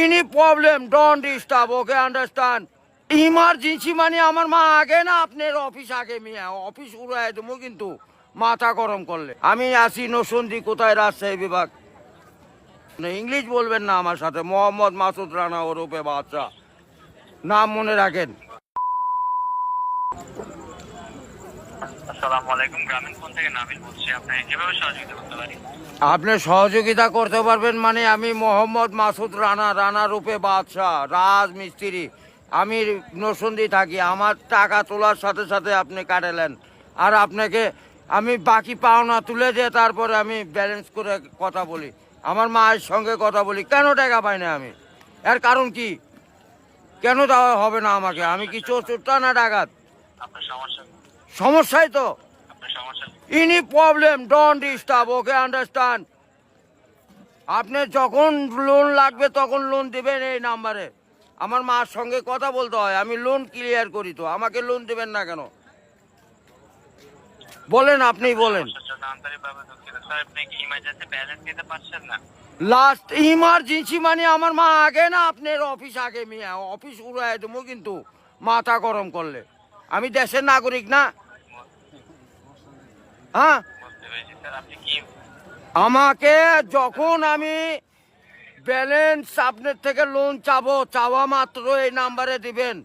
Any problem don't disturb, okay understand. Emergency মানে আমার মা আগে না আপনার অফিস আগে, মিয়া অফিস উড়াই দেবো কিন্তু মাথা গরম করলে। আমি আসি নসন্দি, কোথায় রাজশাহী বিভাগ। ইংলিশ বলবেন না আমার সাথে। মোহাম্মদ মাসুদ রানা ওরফে বাদশা, নাম মনে রাখেন। আসসালামু আলাইকুম, গ্রামীণ ফোন থেকে নাবিল বলছি। আপনাকে কিভাবে সহযোগিতা করতে পারি? আপনি সহযোগিতা করতে পারবেন মানে আমি মোহাম্মদ মাসুদ রানা, রানা রূপে বাদশা, রাজমিস্ত্রি। আমি নরসিংদী থাকি। আমার টাকা তোলার সাথে সাথে আপনি কাটালেন, আর আপনাকে আমি বাকি পাওনা তুলে দিয়ে তারপরে আমি ব্যালেন্স করে কথা বলি, আমার মায়ের সঙ্গে কথা বলি। কেন টাকা পাই না আমি? এর কারণ কি? কেন দেওয়া হবে না আমাকে? আমি কি চোরটা না ডাকাত? আপনার সমস্যা সমস্যাই তো। আপনার সমস্যা any problem don't disturb, okay understand. আপনি যখন লোন লাগবে তখন লোন দেবেন এই নাম্বারে। আমার মার সঙ্গে কথা বলতে হয়, আমি লোন ক্লিয়ার করি। তো আমাকে লোন দেবেন না কেন বলেন? আপনি বলেন। সমস্যার জন্য আন্তরিকভাবে দুঃখিত স্যার। আপনি কি ইমার্জেন্সি ব্যালেন্স দিতে পারছেন না? লাস্ট ইমার্জেন্সি মানে আমার মা আগে না আপনার অফিস আগে, মিয়া অফিস উড়াই দেবো কিন্তু মাথা গরম করলে। আমি দেশের নাগরিক না? হ্যাঁ, বুঝতে পেরেছি স্যার। আপনি কি আমাকে যখন আমি ব্যালেন্স আপনার থেকে লোন চাবো, চাওয়া মাত্র এই নাম্বারে দিবেন।